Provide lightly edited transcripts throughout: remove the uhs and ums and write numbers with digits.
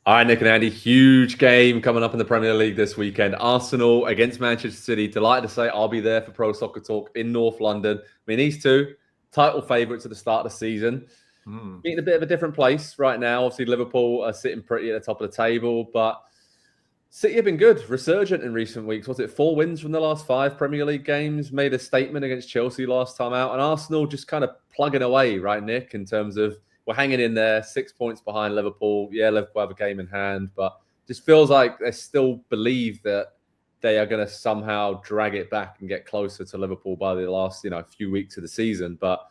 All right, Nick and Andy, huge game coming up in the Premier League this weekend. Arsenal against Manchester City. Delighted to say I'll be there for Pro Soccer Talk in North London. I mean, these two title favourites at the start of the season. Being a bit of a different place right now. Obviously, Liverpool are sitting pretty at the top of the table, but City have been good, resurgent in recent weeks. Was it 4 wins from the last 5 Premier League games? Made a statement against Chelsea last time out. And Arsenal just kind of plugging away, right, Nick, in terms of we're hanging in there, 6 points behind Liverpool. Yeah, Liverpool have a game in hand, but just feels like they still believe that they are going to somehow drag it back and get closer to Liverpool by the last, few weeks of the season. But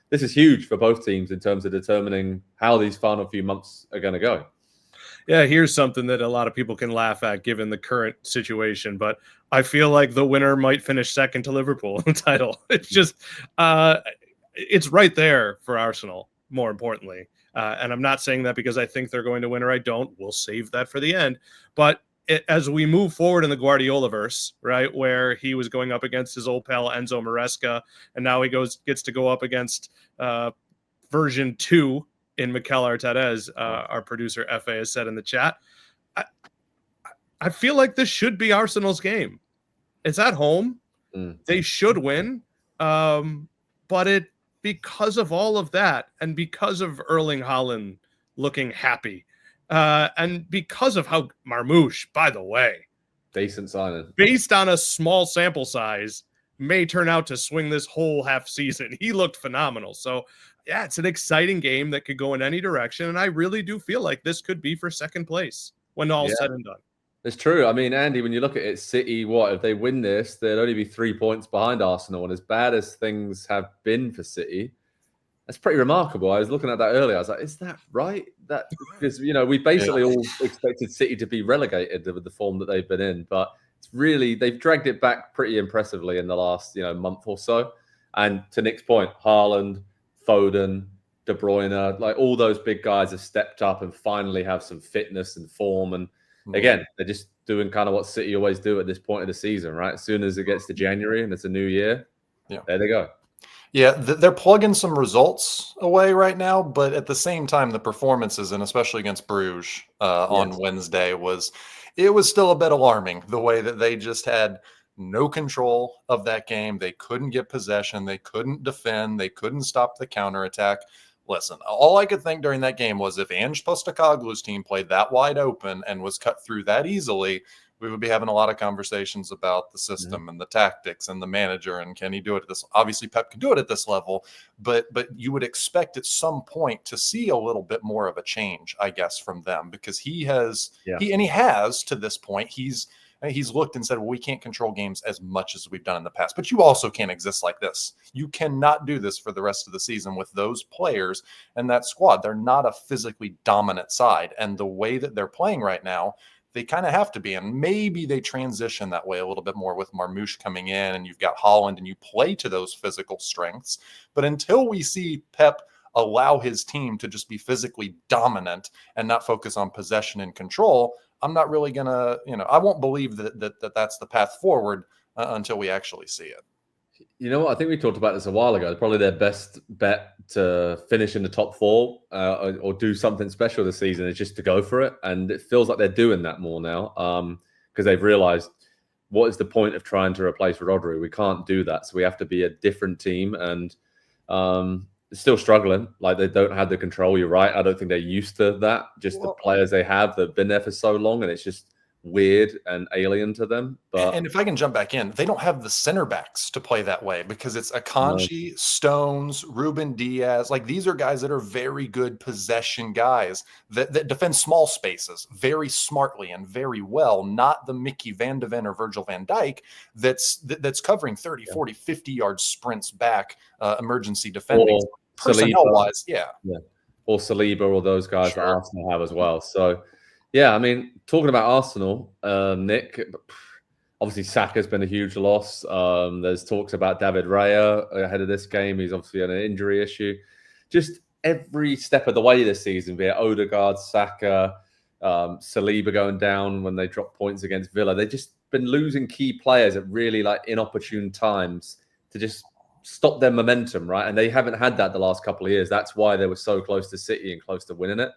this is huge for both teams in terms of determining how these final few months are going to go. Yeah, here's something that a lot of people can laugh at given the current situation, but I feel like the winner might finish second to Liverpool in the title. It's just, it's right there for Arsenal, more importantly. And I'm not saying that because I think they're going to win or I don't. We'll save that for the end. But as we move forward in the Guardiola-verse, right, where he was going up against his old pal Enzo Maresca, and now he gets to go up against version 2 in Mikel Arteta, as our producer FA has said in the chat. I feel like this should be Arsenal's game. It's at home. They should win. But because of all of that, and because of Erling Haaland looking happy, and because of how Marmoush, by the way, decent signing, based on a small sample size, may turn out to swing this whole half season. He looked phenomenal. So yeah, it's an exciting game that could go in any direction. And I really do feel like this could be for second place when all's said and done. It's true. I mean, Andy, when you look at it, City, if they win this, they'd only be 3 points behind Arsenal. And as bad as things have been for City, that's pretty remarkable. I was looking at that earlier. I was like, is that right? Because, we basically all expected City to be relegated with the form that they've been in. But it's really, they've dragged it back pretty impressively in the last, month or so. And to Nick's point, Haaland, Foden, De Bruyne, like all those big guys have stepped up and finally have some fitness and form. And again, they're just doing kind of what City always do at this point of the season, right? As soon as it gets to January and it's a new year, there they go. Yeah, they're plugging some results away right now, but at the same time, the performances, and especially against Bruges on Wednesday, was still a bit alarming. The way that they just had no control of that game. They couldn't get possession. They couldn't defend. They couldn't stop the counterattack. Listen, all I could think during that game was if Ange Postecoglou's team played that wide open and was cut through that easily, we would be having a lot of conversations about the system and the tactics and the manager and can he do it at this. Obviously, Pep can do it at this level, but you would expect at some point to see a little bit more of a change, I guess, from them because he has to this point. He's looked and said, well, we can't control games as much as we've done in the past, but you also can't exist like this. You cannot do this for the rest of the season with those players and that squad. They're not a physically dominant side. And the way that they're playing right now, they kind of have to be. And maybe they transition that way a little bit more with Marmoush coming in and you've got Haaland and you play to those physical strengths. But until we see Pep allow his team to just be physically dominant and not focus on possession and control, I'm not really going to, I won't believe that that's the path forward until we actually see it. You know what? I think we talked about this a while ago. It's probably their best bet to finish in the top 4 or do something special this season is just to go for it. And it feels like they're doing that more now because they've realized what is the point of trying to replace Rodri? We can't do that. So we have to be a different team and still struggling. Like they don't have the control. You're right. I don't think they're used to that. Just the players they have that have been there for so long and it's just weird and alien to them. And if I can jump back in, they don't have the center backs to play that way because it's Akanji, Stones, Ruben Diaz. Like these are guys that are very good possession guys that defend small spaces very smartly and very well, not the Mickey Van de Ven or Virgil van Dijk that's covering 30, 40, 50-yard sprints back, emergency defending. Personnel-wise, or Saliba or those guys that Arsenal have as well. So, yeah, I mean, talking about Arsenal, Nick, obviously Saka's been a huge loss. There's talks about David Raya ahead of this game. He's obviously on an injury issue. Just every step of the way this season, be it Odegaard, Saka, Saliba going down when they drop points against Villa. They've just been losing key players at really inopportune times to just stop their momentum, right? And they haven't had that the last couple of years. That's why they were so close to City and close to winning it.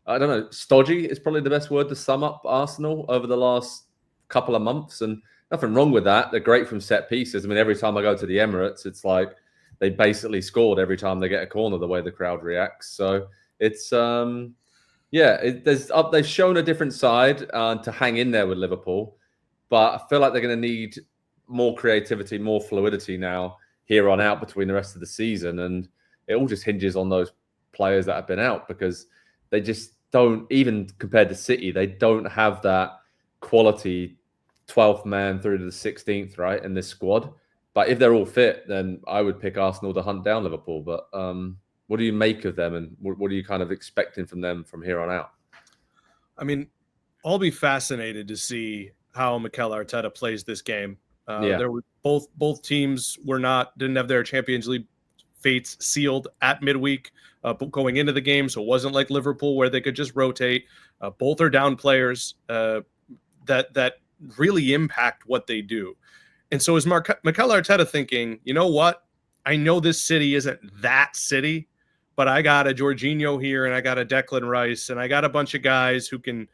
I don't know, stodgy is probably the best word to sum up Arsenal over the last couple of months. And nothing wrong with that. They're great from set pieces. I mean, every time I go to the Emirates, it's like they basically scored every time they get a corner, the way the crowd reacts. So it's, they've shown a different side to hang in there with Liverpool. But I feel like they're going to need more creativity, more fluidity now here on out between the rest of the season. And it all just hinges on those players that have been out, because they just don't, even compared to City, they don't have that quality 12th man through to the 16th, right, in this squad. But if they're all fit, then I would pick Arsenal to hunt down Liverpool. But what do you make of them, and what are you kind of expecting from them from here on out? I mean, I'll be fascinated to see how Mikel Arteta plays this game. There were both teams didn't have their Champions League fates sealed at midweek going into the game, so it wasn't like Liverpool where they could just rotate. Both are down players that really impact what they do. And so is Mikel Arteta thinking, you know what? I know this City isn't that City, but I got a Jorginho here, and I got a Declan Rice, and I got a bunch of guys who can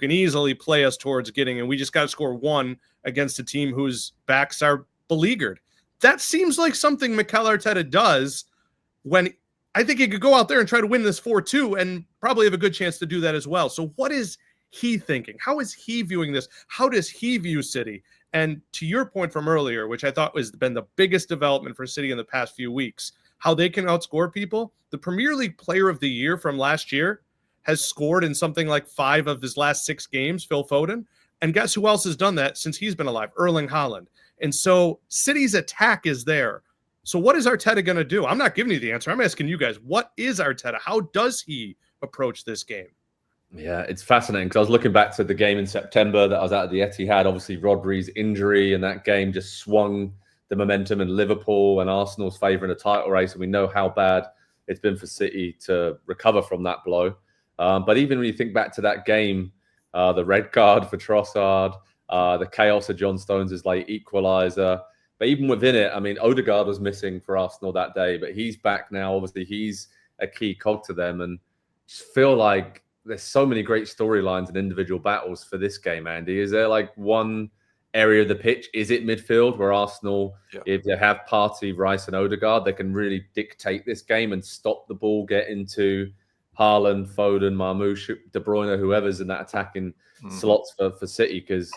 easily play us towards getting, and we just got to score one against a team whose backs are beleaguered. That seems like something Mikel Arteta does when I think he could go out there and try to win this 4-2 and probably have a good chance to do that as well. So what is he thinking? How is he viewing this? How does he view City? And to your point from earlier, which I thought has been the biggest development for City in the past few weeks, how they can outscore people. The Premier League Player of the Year from last year has scored in something like 5 of his last 6 games, Phil Foden. And guess who else has done that since he's been alive? Erling Haaland. And so City's attack is there. So what is Arteta going to do? I'm not giving you the answer. I'm asking you guys, what is Arteta? How does he approach this game? Yeah, it's fascinating because I was looking back to the game in September that I was at the Etihad. Obviously, Rodri's injury and that game just swung the momentum in Liverpool and Arsenal's favour in a title race. And we know how bad it's been for City to recover from that blow. But even when you think back to that game, the red card for Trossard, the chaos of John Stones' late equaliser. But even within it, I mean, Odegaard was missing for Arsenal that day, but he's back now. Obviously, he's a key cog to them. And just feel like there's so many great storylines and individual battles for this game, Andy. Is there like one area of the pitch? Is it midfield where Arsenal, if they have Partey, Rice and Odegaard, they can really dictate this game and stop the ball getting to Haaland, Foden, Marmoush, De Bruyne, whoever's in that attacking slots for City? Because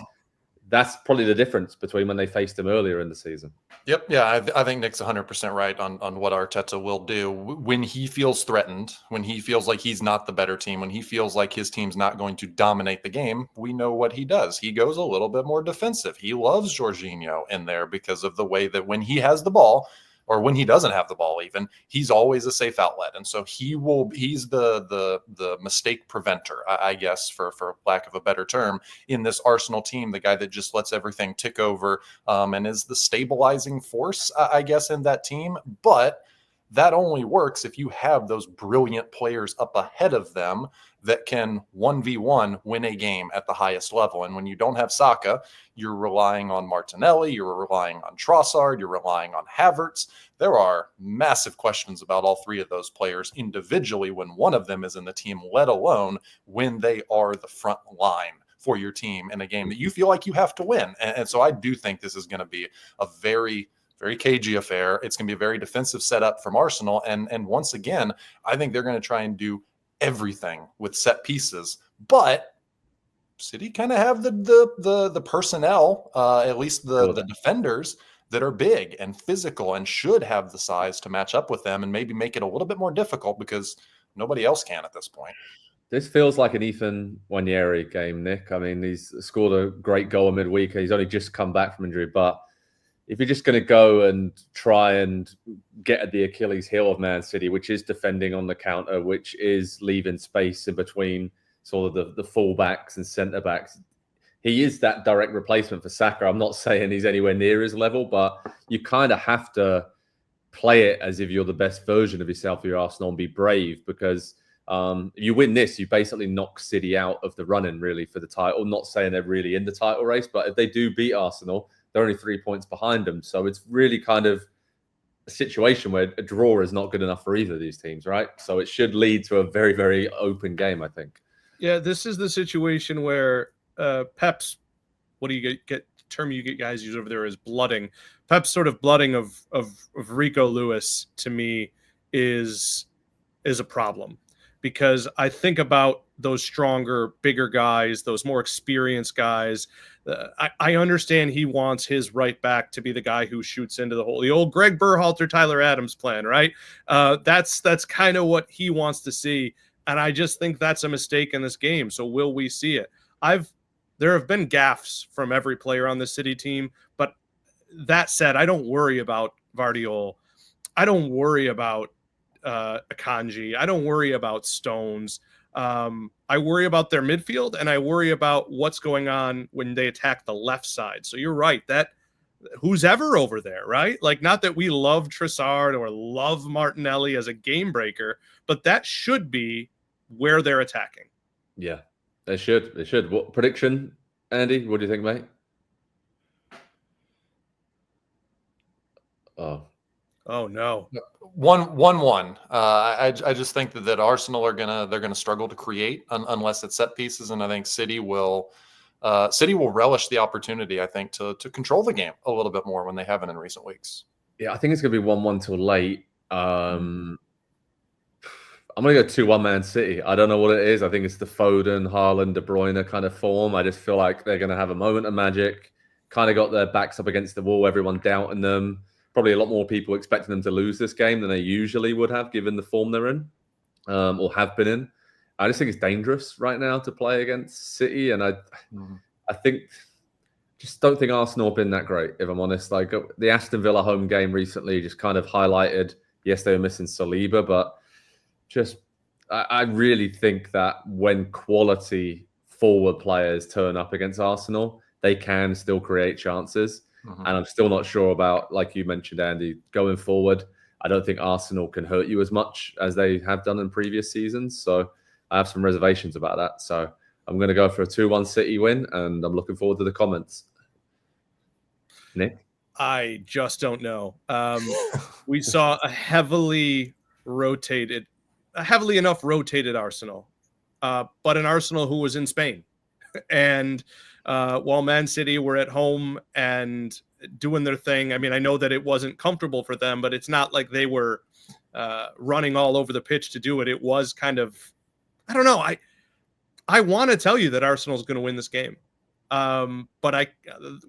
that's probably the difference between when they faced them earlier in the season. Yep. Yeah, I think Nick's 100% right on what Arteta will do. When he feels threatened, when he feels like he's not the better team, when he feels like his team's not going to dominate the game, we know what he does. He goes a little bit more defensive. He loves Jorginho in there because of the way that when he has the ball, or when he doesn't have the ball even, he's always a safe outlet. And so he's the mistake preventer, I guess, for lack of a better term, in this Arsenal team, the guy that just lets everything tick over and is the stabilizing force, I guess, in that team. But that only works if you have those brilliant players up ahead of them that can 1v1 win a game at the highest level. And when you don't have Saka, you're relying on Martinelli, you're relying on Trossard, you're relying on Havertz. There are massive questions about all 3 of those players individually when one of them is in the team, let alone when they are the front line for your team in a game that you feel like you have to win. And so I do think this is going to be a very cagey affair. It's going to be a very defensive setup from Arsenal. And once again, I think they're going to try and do everything with set pieces. But City kind of have the personnel, at least the defenders, that are big and physical and should have the size to match up with them and maybe make it a little bit more difficult because nobody else can at this point. This feels like an Ethan Nwaneri game, Nick. I mean, he's scored a great goal midweek. He's only just come back from injury, but if you're just going to go and try and get at the Achilles heel of Man City, which is defending on the counter, which is leaving space in between sort of the fullbacks and centre-backs, he is that direct replacement for Saka. I'm not saying he's anywhere near his level, but you kind of have to play it as if you're the best version of yourself for your Arsenal and be brave, because if you win this, you basically knock City out of the running, really, for the title. Not saying they're really in the title race, but if they do beat Arsenal, they're only 3 points behind them. So it's really kind of a situation where a draw is not good enough for either of these teams, right? So it should lead to a very, very open game, I think. Yeah, this is the situation where Pep's, what do you get term you guys use over there is blooding. Pep's sort of blooding of Rico Lewis to me is a problem, because I think about those stronger, bigger guys, those more experienced guys. I understand he wants his right back to be the guy who shoots into the hole. The old Greg Berhalter, Tyler Adams plan, right? That's kind of what he wants to see. And I just think that's a mistake in this game. So will we see it? There have been gaffes from every player on the City team, but that said, I don't worry about Guardiola. I don't worry about Akanji. I don't worry about Stones. I worry about their midfield, and I worry about what's going on when they attack the left side. So you're right, that who's ever over there, right? Like, not that we love Trossard or love Martinelli as a game breaker, but that should be where they're attacking. Yeah, they should. They should. What prediction, Andy? What do you think, mate? Oh no. 1-1. I just think that Arsenal they're gonna struggle to create unless it's set pieces, and I think City will relish the opportunity, I think, to control the game a little bit more when they haven't in recent weeks. Yeah, I think it's gonna be 1-1 till late. I'm gonna go 2-1 Man City. I don't know what it is. I think it's the Foden, Haaland, De Bruyne kind of form. I just feel like they're gonna have a moment of magic. Kind of got their backs up against the wall. Everyone doubting them. Probably a lot more people expecting them to lose this game than they usually would have, given the form they're in or have been in. I just think it's dangerous right now to play against City, and I think just don't think Arsenal have been that great, if I'm honest. Like the Aston Villa home game recently just kind of highlighted. Yes, they were missing Saliba, but just I really think that when quality forward players turn up against Arsenal, they can still create chances. And I'm still not sure about, like you mentioned, Andy, going forward. I don't think Arsenal can hurt you as much as they have done in previous seasons. So I have some reservations about that. So I'm going to go for a 2-1 City win, and I'm looking forward to the comments. Nick? I just don't know. We saw a heavily enough rotated Arsenal, but an Arsenal who was in Spain. And while Man City were at home and doing their thing, I mean, I know that it wasn't comfortable for them, but it's not like they were running all over the pitch to do it. It was kind of, I don't know. I want to tell you that Arsenal's going to win this game. But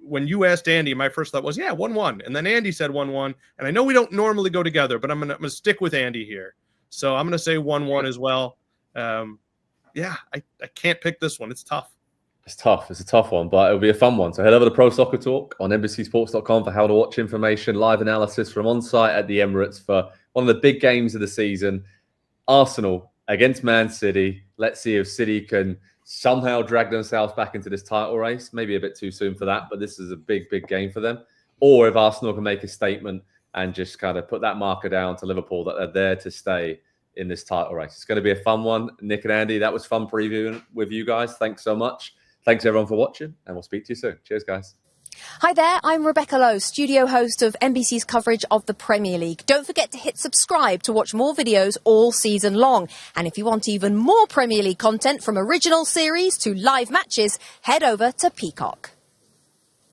when you asked Andy, my first thought was, 1-1. And then Andy said 1-1. And I know we don't normally go together, but I'm going to stick with Andy here. So I'm going to say 1-1 as well. I can't pick this one. It's tough. It's tough. It's a tough one, but it'll be a fun one. So head over to Pro Soccer Talk on NBCSports.com for how to watch information, live analysis from on-site at the Emirates for one of the big games of the season. Arsenal against Man City. Let's see if City can somehow drag themselves back into this title race. Maybe a bit too soon for that, but this is a big, big game for them. Or if Arsenal can make a statement and just kind of put that marker down to Liverpool that they're there to stay in this title race. It's going to be a fun one. Nick and Andy, that was fun previewing with you guys. Thanks so much. Thanks, everyone, for watching, and we'll speak to you soon. Cheers, guys. Hi there, I'm Rebecca Lowe, studio host of NBC's coverage of the Premier League. Don't forget to hit subscribe to watch more videos all season long. And if you want even more Premier League content, from original series to live matches, head over to Peacock.